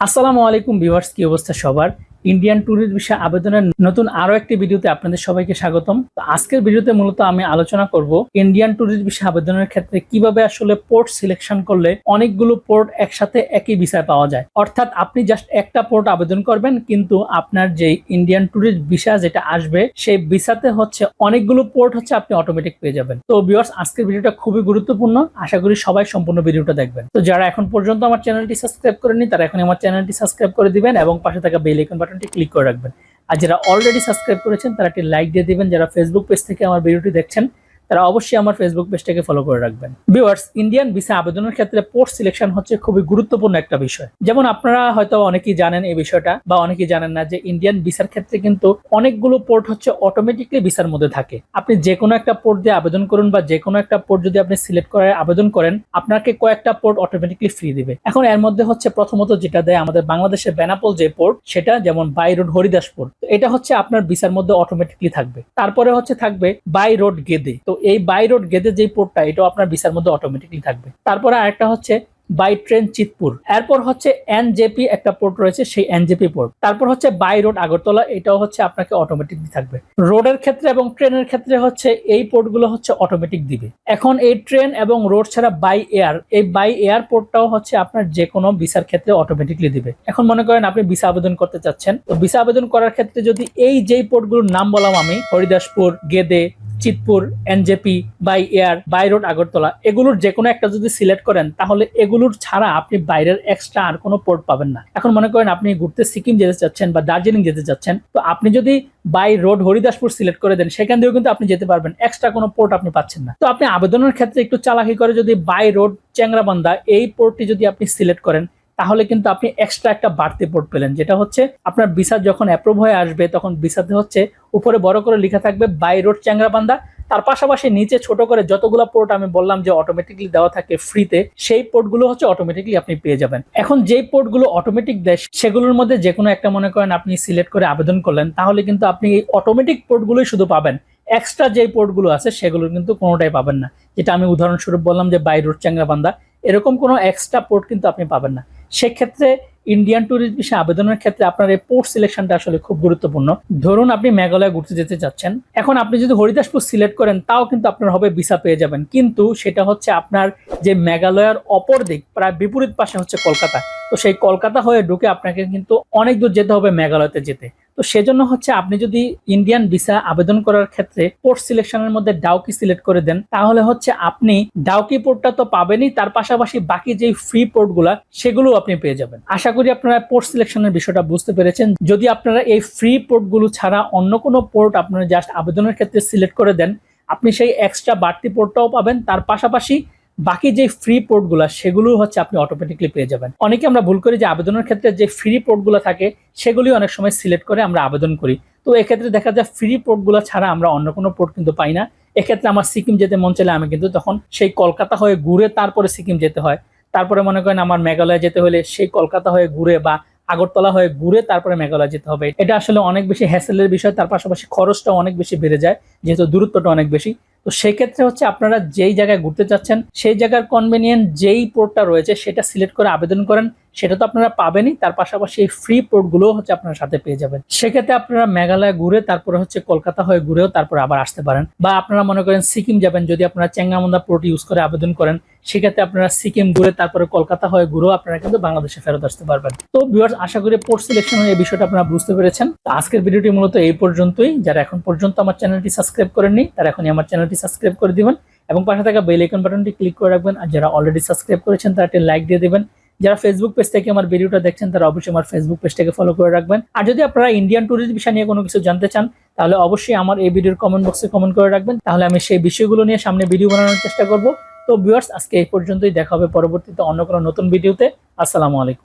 আসসালামু আলাইকুম ভিউয়ার্স, কি অবস্থা সবার? ইন্ডিয়ান ট্যুরিস্ট ভিসা আবেদনের নতুন আরো একটি ভিডিওতে আপনাদের সবাইকে স্বাগতম। তো আজকের ভিডিওতে মূলত আমি আলোচনা করব ইন্ডিয়ান ট্যুরিস্ট ভিসা আবেদনের ক্ষেত্রে কিভাবে আসলে পোর্ট সিলেকশন করলে অনেকগুলো পোর্ট একসাথে একই ভিসায় পাওয়া যায়। অর্থাৎ আপনি জাস্ট একটা পোর্ট আবেদন করবেন, কিন্তু আপনার যে ইন্ডিয়ান ট্যুরিস্ট ভিসা যেটা আসবে সেই ভিসাতে হচ্ছে অনেকগুলো পোর্ট হচ্ছে আপনি অটোমেটিক পেয়ে যাবেন। তো ভিউয়ার্স, আজকের ভিডিওটা খুবই গুরুত্বপূর্ণ, আশা করি সবাই সম্পূর্ণ ভিডিওটা দেখবেন। তো যারা এখন পর্যন্ত আমার চ্যানেলটি সাবস্ক্রাইব করেননি তারা এখন আমার চ্যানেলটি সাবস্ক্রাইব করে দিবেন এবং পাশে থাকা বেল আইকন বাটনটি ক্লিক করে রাখবেন। আর যারা অলরেডি সাবস্ক্রাইব করেছেন তারা একটি লাইক দিয়ে দিবেন। যারা ফেসবুক পেজ থেকে আমার ভিডিওটি দেখছেন তারা অবশ্যই আমার ফেসবুক পেজটাকে ফলো করে রাখবেন। ভিউয়ার্স, ইন্ডিয়ান ভিসা আবেদনের ক্ষেত্রে পোর্ট সিলেকশন হচ্ছে খুবই গুরুত্বপূর্ণ একটা বিষয়। যেমন আপনারা হয়তো অনেকেই জানেন এই বিষয়টা, বা অনেকেই জানেন না যে ইন্ডিয়ান ভিসার ক্ষেত্রে কিন্তু অনেকগুলো পোর্ট হচ্ছে অটোমেটিকলি ভিসার মধ্যে থাকে। আপনি যে কোনো একটা পোর্ট দিয়ে আবেদন করুন বা যে কোনো একটা পোর্ট যদি আপনি সিলেক্ট করে আবেদন করেন, আপনাকে কয়েকটা পোর্ট অটোমেটিকলি ফ্রি দিবে। এখন এর মধ্যে হচ্ছে প্রথমত যেটা দেয় আমাদের বাংলাদেশের বেনাপোল যে পোর্ট, সেটা যেমন বাই রোড হরিদাসপুর, এটা হচ্ছে আপনার ভিসার মধ্যে অটোমেটিকলি থাকবে। তারপরে হচ্ছে থাকবে বাই রোড গেদে, তো এই বাই রোড গেদে যে পোর্টটা এটাও আপনার ভিসার মধ্যে অটোমেটিকলি থাকবে। তারপরে আরেকটা হচ্ছে বাই ট্রেন চিতপুর, এরপর হচ্ছে এনজেপি একটা পোর্ট রয়েছে, সেই এনজেপি পোর্ট। তারপর হচ্ছে বাই রোড আগরতলা, এটাও হচ্ছে আপনাকে অটোমেটিকলি থাকবে। রোডের ক্ষেত্রে এবং ট্রেনের ক্ষেত্রে হচ্ছে এই পোর্টগুলো হচ্ছে অটোমেটিক দিবে। এখন এই ট্রেন এবং রোড ছাড়া বাই এয়ার, এই বাই এয়ার পোর্টটাও হচ্ছে আপনার যে কোনো ভিসার ক্ষেত্রে অটোমেটিকলি দিবে। এখন মনে করেন আপনি ভিসা আবেদন করতে চাচ্ছেন, তো ভিসা আবেদন করার ক্ষেত্রে যদি এই যেই পোর্টগুলোর নাম বললাম আমি, Haridaspur, Gede, Chitpur, NJP, by air, by road Agartala, এগুলোর যে কোনো একটা যদি সিলেক্ট করেন তাহলে এগুলোর ছাড়া আপনি বাইরের এক্সট্রা আর কোনো পোর্ট পাবেন না। এখন মনে করেন আপনি ঘুরতে সিকিম যেতে চাচ্ছেন বা দার্জিলিং যেতে চাচ্ছেন, তো আপনি যদি বাই রোড হরিদাসপুর সিলেক্ট করে দেন, সেখান দিয়েও কিন্তু আপনি যেতে পারবেন, এক্সট্রা কোনো পোর্ট আপনি পাচ্ছেন না। তো আপনি আবেদনের ক্ষেত্রে একটু চালাকি করে যদি বাই রোড চ্যাংরাবান্ধা এই পোর্টটি যদি আপনি সিলেক্ট করেন, তাহলে কিন্তু আপনি এক্সট্রা একটা বাড়তি পোর্ট পেলেন, যেটা হচ্ছে আপনার ভিসা যখন অ্যাপ্রুভ হয়ে আসবে তখন ভিসাতে হচ্ছে উপরে বড় করে লেখা থাকবে বাই রোড চ্যাংরাবান্ধা, তার পাশাপাশি নিচে ছোট করে যতগুলো পোর্ট আমি বললাম যে অটোমেটিকলি দেওয়া থাকে ফ্রিতে, সেই পোর্টগুলো হচ্ছে অটোমেটিকলি আপনি পেয়ে যাবেন। এখন যেই পোর্টগুলো অটোমেটিক দেয় সেগুলোর মধ্যে যে কোনো একটা মনে করেন আপনি সিলেক্ট করে আবেদন করলেন, তাহলে কিন্তু আপনি এই অটোমেটিক পোর্টগুলোই শুধু পাবেন, এক্সট্রা যেই পোর্টগুলো আছে সেগুলোর কিন্তু কোনোটাই পাবেন না। যেটা আমি উদাহরণস্বরূপ বললাম যে বাই রোড চ্যাংরাবান্ধা, এরকম কোনো এক্সট্রা পোর্ট কিন্তু আপনি পাবেন না। সেক্ষেত্রে ইন্ডিয়ান ট্যুরিস্ট ভিসা আবেদনের ক্ষেত্রে আপনার এই পোর্ট সিলেকশনটা আসলে খুব গুরুত্বপূর্ণ। ধরুন আপনি মেঘালয় ঘুরতে যেতে চাচ্ছেন, এখন আপনি যদি হরিদাসপুর সিলেক্ট করেন তাও কিন্তু আপনার হবে ভিসা পেয়ে যাবেন, কিন্তু সেটা হচ্ছে আপনার যে মেঘালয়ের অপর দিক প্রায় বিপরীত পাশে হচ্ছে কলকাতা, তো সেই কলকাতা হয়ে ঢুকে আপনাকে কিন্তু অনেক দূর যেতে হবে মেঘালয়তে যেতে। তো সেজন্য হচ্ছে আপনি যদি ইন্ডিয়ান ভিসা আবেদন করার ক্ষেত্রে পোর্ট সিলেকশনের মধ্যে ডাউকি সিলেক্ট করে দেন, তাহলে হচ্ছে আপনি ডাউকি পোর্টটা তো পাবেনই, তার পাশাপাশি বাকি যে ফ্রি পোর্টগুলা সেগুলো আপনি পেয়ে যাবেন। আশা করি আপনারা পোর্ট সিলেকশনের বিষয়টা বুঝতে পেরেছেন। যদি আপনারা এই ফ্রি পোর্টগুলো ছাড়া অন্য কোনো পোর্ট আপনারা জাস্ট আবেদনের ক্ষেত্রে সিলেক্ট করে দেন, আপনি সেই এক্সট্রা বাড়তি পোর্টটাও পাবেন, তার পাশাপাশি বাকি যে ফ্রি পোর্টগুলো সেগুলো হচ্ছে আপনি অটোমেটিকলি পেয়ে যাবেন। অনেকে আমরা ভুল করি যে আবেদনের ক্ষেত্রে যে ফ্রি পোর্টগুলো থাকে সেগুলি অনেক সময় সিলেক্ট করে আমরা আবেদন করি, তো এক্ষেত্রে দেখা যায় ফ্রি পোর্টগুলো ছাড়া আমরা অন্য কোনো পোর্ট কিন্তু পাই না। এক্ষেত্রে আমার সিকিম যেতে মন চাইলে আমি কিন্তু তখন সেই কলকাতা হয়ে ঘুরে তারপরে সিকিম যেতে হয়। তারপরে মনে করেন আমার মেঘালয় যেতে হলে সেই কলকাতা হয়ে ঘুরে বা আগরতলা হয়ে ঘুরে তারপরে মেঘালয় যেতে হবে। এটা আসলে অনেক বেশি হ্যাসেলের বিষয়, তার পাশাপাশি খরচটা অনেক বেশি বেড়ে যায় যেহেতু দূরত্বটা অনেক বেশি। তো সেক্ষেত্রে হচ্ছে আপনারা যেই জায়গায় ঘুরতে চাচ্ছেন সেই জায়গার কনভেনিয়েন্ট যেই পোর্টটা রয়েছে সেটা সিলেক্ট করে আবেদন করেন, সেটা তো আপনারা পাবেনই, তার পাশাপাশি এই ফ্রি পোর্টগুলো হচ্ছে আপনার সাথে পেয়ে যাবেন। সেক্ষেত্রে আপনারা মেঘালয় ঘুরে তারপরে হচ্ছে কলকাতা হয়ে ঘুরেও তারপরে আবার আসতে পারেন, বা আপনারা মনে করেন সিকিম যাবেন, যদি আপনারা চ্যাংরাবান্ধা পোর্ট ইউজ করে আবেদন করেন, সেক্ষেত্রে আপনারা সিকিম ঘুরে তারপরে কলকাতা হয়ে ঘুরেও আপনারা কিন্তু বাংলাদেশে ফেরত আসতে পারবেন। তো ভিউয়ার্স, আশা করি পোর্ট সিলেকশনের এই বিষয়টা আপনারা বুঝতে পেরেছেন। তো আজকের ভিডিওটি মূলত এই পর্যন্তই। যারা এখন পর্যন্ত আমার চ্যানেলটি সাবস্ক্রাইব করেননি তারা এখনই আমার চ্যানেলটি সাবস্ক্রাইব করে দিবেন এবং পাশে থাকা বেল আইকন বাটনটি ক্লিক করে রাখবেন। আর যারা অলরেডি সাবস্ক্রাইব করেছেন তারা একটি লাইক দিয়ে দিবেন। যারা ফেসবুক পেজ থেকে আমার ভিডিওটা দেখছেন তারা অবশ্যই আমার ফেসবুক পেজটাকে ফলো করে রাখবেন। আর যদি আপনারা ইন্ডিয়ান ট্যুরিস্ট ভিসা নিয়ে কোনো কিছু জানতে চান তাহলে অবশ্যই আমার এই ভিডিওর কমেন্ট বক্সে কমেন্ট করে রাখবেন, তাহলে আমি সেই বিষয়গুলো নিয়ে সামনে ভিডিও বানানোর চেষ্টা করব। তো ভিউয়ার্স, আজকে এই পর্যন্তই, দেখা হবে পরবর্তীতে অন্য কোনো নতুন ভিডিওতে। আসসালামু আলাইকুম।